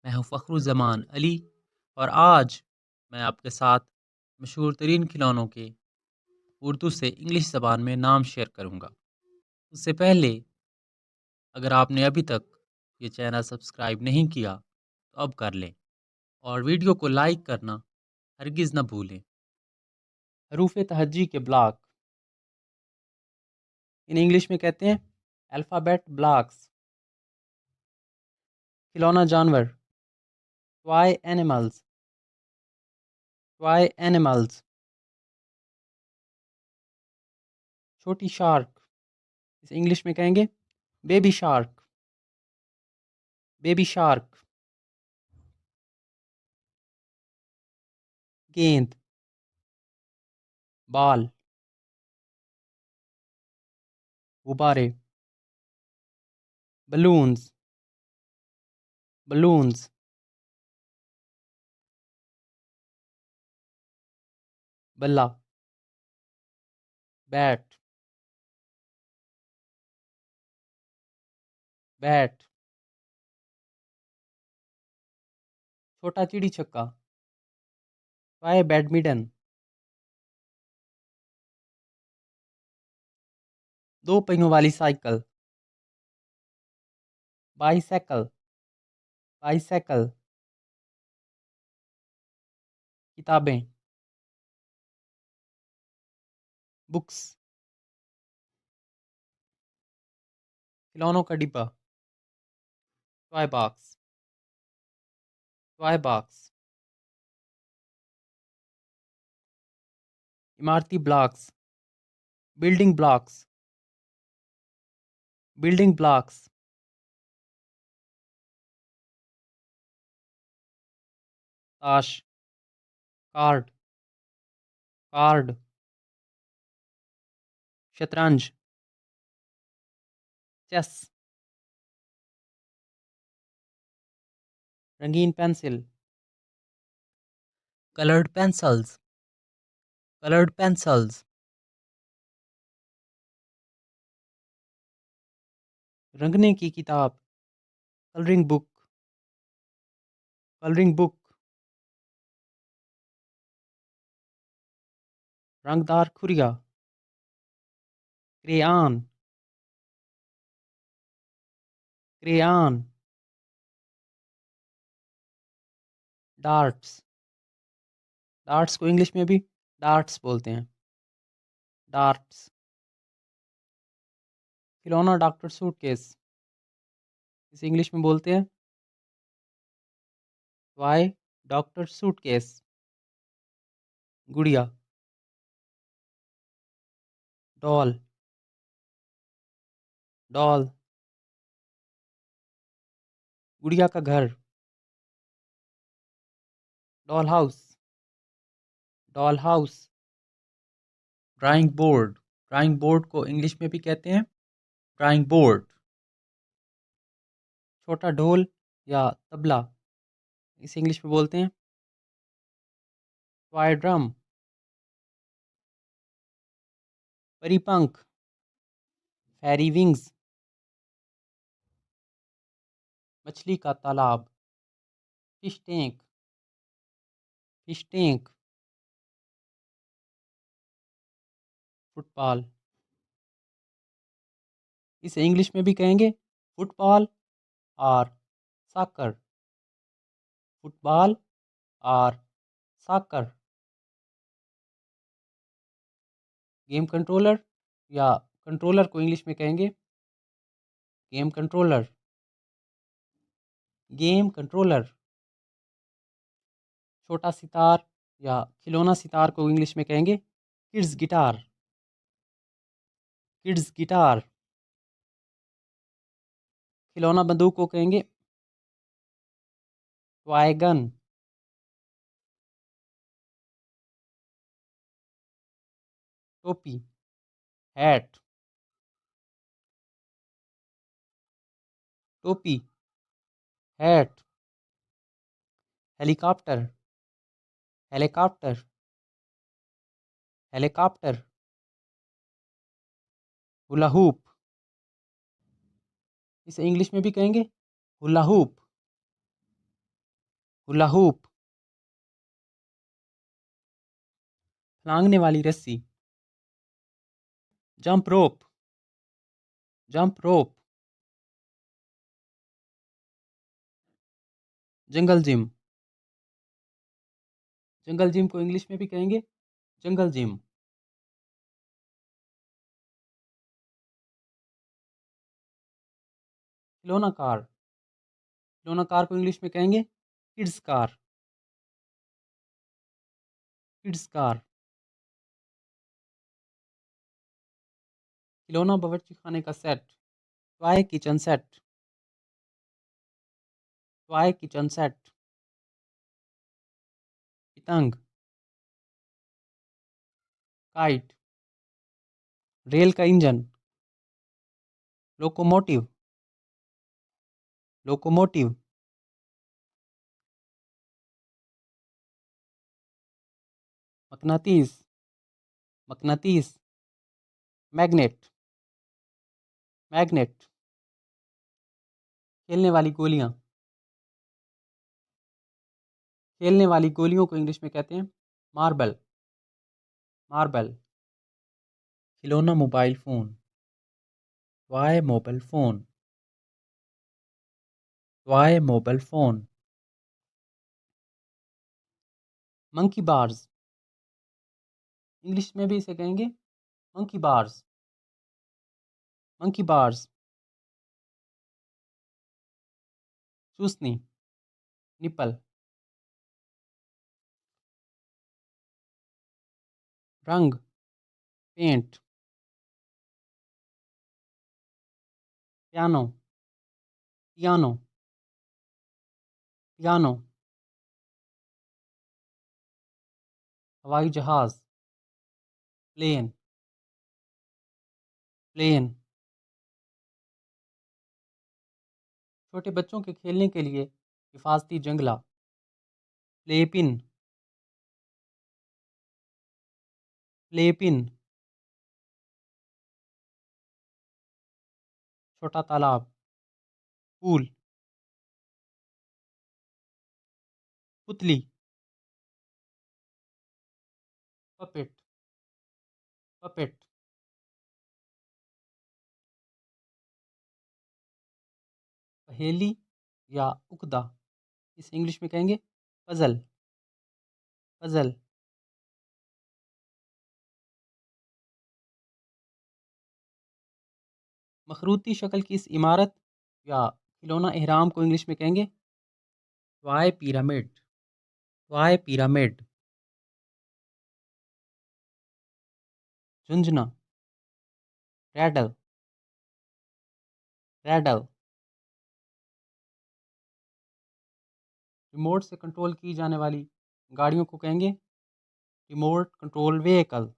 मैं हूँ फ़खरुज़्ज़मान अली और आज मैं आपके साथ मशहूर तरीन खिलौनों के उर्दू से इंग्लिश ज़बान में नाम शेयर करूँगा। उससे पहले अगर आपने अभी तक ये चैनल सब्सक्राइब नहीं किया तो अब कर लें और वीडियो को लाइक करना हरगिज़ ना भूलें। हरूफ तहज्जी के ब्लॉक इन इंग्लिश में कहते हैं अल्फ़ाबेट ब्लॉक्स। खिलौना जानवर टॉय एनिमल्स, टॉय एनिमल्स। छोटी शार्क इसे इंग्लिश में कहेंगे बेबी शार्क, बेबी शार्क। गेंद, बॉल, गुब्बारे, बलून्स, बलून्स। बल्ला, बैट, बैट। छोटा चिड़ी छक्का टॉय बैडमिंटन। दो पहियों वाली साइकिल बाईसाइकिल, बाईसाइकिल। किताबें बुक्स। खिलौनों का डिब्बा टॉय बॉक्स, टॉय बॉक्स। इमारती blocks building blocks, building blocks. ताश, कार्ड, कार्ड। शतरंज, चेस। रंगीन pencil coloured pencils, coloured pencils. रंगने की किताब कलरिंग बुक, कलरिंग बुक। रंगदार खुरिया क्रेयॉन, क्रेयॉन। डार्ट्स, डार्ट्स को इंग्लिश में भी डार्ट्स बोलते हैं, डार्ट्स। खिलौना डॉक्टर सूटकेस इसे इंग्लिश में बोलते हैं टॉय डॉक्टर सूटकेस। गुड़िया, डॉल, डॉल। गुड़िया का घर doll house, doll house. Drawing board, drawing board को इंग्लिश में भी कहते हैं ड्राइंग बोर्ड। छोटा ढोल या तबला इसे इंग्लिश में बोलते हैं टॉय ड्रम। परी पंख फेरी विंग्स। मछली का तालाब fish tank, fish tank. Football इसे इंग्लिश में भी कहेंगे फुटबॉल और सॉकर, फुटबॉल और सॉकर। गेम कंट्रोलर या कंट्रोलर को इंग्लिश में कहेंगे गेम कंट्रोलर, गेम कंट्रोलर। छोटा सितार या खिलौना सितार को इंग्लिश में कहेंगे किड्स गिटार, किड्स गिटार। खिलौना बंदूक को कहेंगे टॉय गन। टोपी हैट, टोपी hat. Helicopter, helicopter, helicopter. Hula hoop इसे इंग्लिश में भी कहेंगे हुला हूप। हुला हूप, लांगने वाली रस्सी, जंप रोप, जंप रोप, जंगल जिम, जंगल जिम को इंग्लिश में भी कहेंगे जंगल जिम, खिलौना कार, खिलौना कार को इंग्लिश में कहेंगे किड्स कार, किड्स कार, खिलौना बावर्ची खाने का set, toy kitchen set, toy kitchen set, पतंग, काइट, रेल का इंजन, लोकोमोटिव, लोकोमोटिव, मकनातीस, मकनातीस, मैग्नेट, मैग्नेट, खेलने वाली गोलियां, खेलने वाली गोलियों को इंग्लिश में कहते हैं मार्बल, मार्बल, खिलौना mobile phone, toy mobile phone, toy mobile phone, monkey bars, English में भी इसे कहेंगे मंकी बार्स, मंकी बार्स, चूसनी, निपल, रंग, पेंट, पियानो, पियानो, पियानो, हवाई जहाज, प्लेन, प्लेन, छोटे बच्चों के खेलने के लिए हिफाजती जंगला, प्ले पिन, प्ले पिन, छोटा तालाब, पूल, पुतली, पपेट, पपेट, पहेली या उकदा, इसे इंग्लिश में कहेंगे पजल, पजल, मखरूती शक्ल की इस इमारत या खिलौना एहराम को इंग्लिश में कहेंगे टॉय पिरामिड, टॉय पिरामिड, झुंझुना, रैडल, रैडल, रिमोट से कंट्रोल की जाने वाली गाड़ियों को कहेंगे remote control vehicle,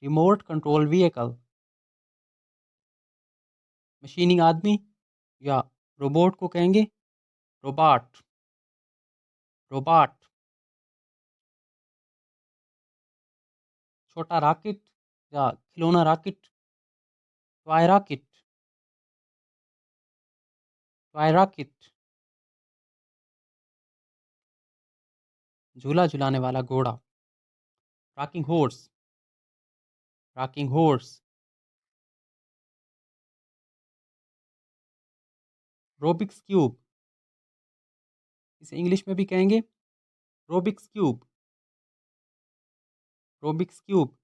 remote control vehicle, मशीनी आदमी या रोबोट को कहेंगे रोबोट, रोबोट, छोटा रॉकेट या खिलौना rocket, toy rocket, toy rocket, झूला झुलाने वाला घोड़ा, rocking horse, rocking horse, Rubik's cube, इसे इंग्लिश में भी कहेंगे रोबिक्स क्यूब, रोबिक्स क्यूब,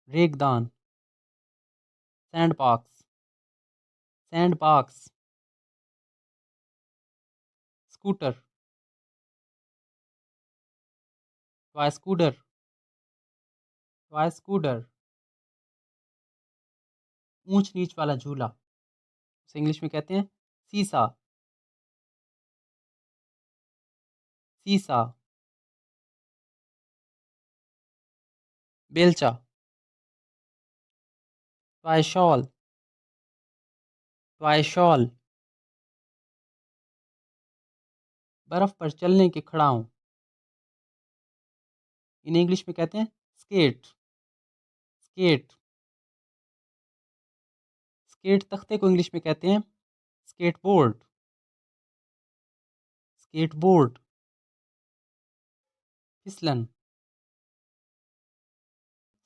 रेगदान, sand box, sand box, scooter, toy scooter, toy scooter, ऊंच नीच वाला झूला, इसे इंग्लिश में कहते हैं सीसा, सीसा, बेलचा, टॉय शॉल, टॉय शॉल, बर्फ पर चलने के खड़ाऊं, इन्हें इंग्लिश में कहते हैं स्केट, स्केट, स्केट तख्ते को इंग्लिश में कहते हैं skateboard, skateboard, फिसलन,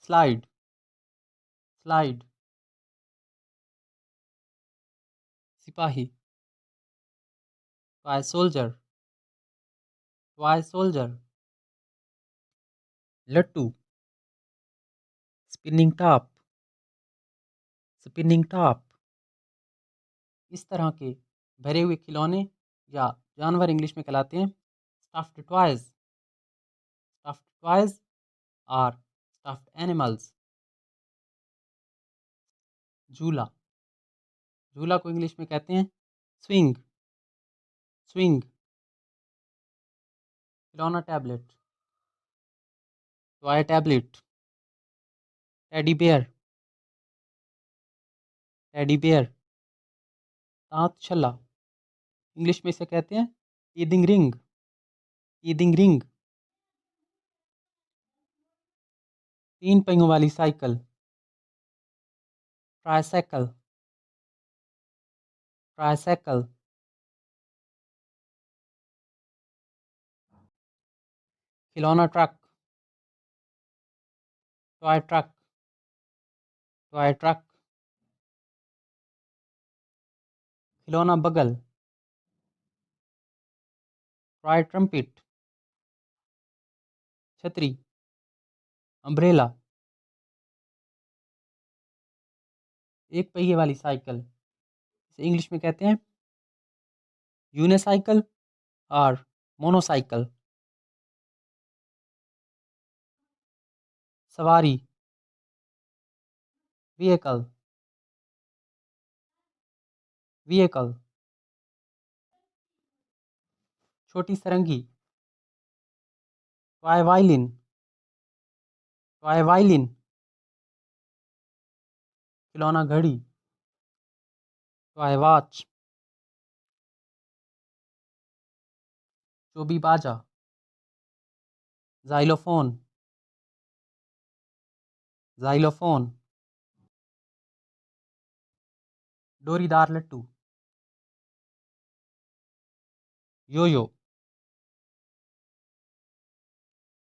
slide, slide, सिपाही, toy soldier, toy soldier, लट्टू, spinning top, spinning top, इस तरह के भरे हुए खिलौने या जानवर इंग्लिश में कहलाते हैं stuffed toys, stuffed toys और stuffed animals। झूला, झूला को इंग्लिश में कहते हैं swing, swing, खिलौना tablet, toy tablet, teddy bear, teddy bear, दांत छल्ला, इंग्लिश में इसे कहते हैं टीथिंग रिंग, टीथिंग रिंग, तीन पहियों वाली साइकिल, ट्राइसाइकिल, ट्राइसाइकिल, खिलौना truck, toy truck, toy truck, खिलौना बगल, टॉय ट्रम्पेट, छतरी, अम्ब्रेला, एक पहिए वाली साइकिल, इसे इंग्लिश में कहते हैं यूनिसाइकिल और मोनोसाइकिल, सवारी, व्हीकल, व्हीकल, छोटी sarangi, toy violin, toy violin, खिलौना घड़ी, टॉय वॉच, चोबी बाजा, जाइलोफोन, जाइलोफोन, डोरीदार लट्टू, यो यो,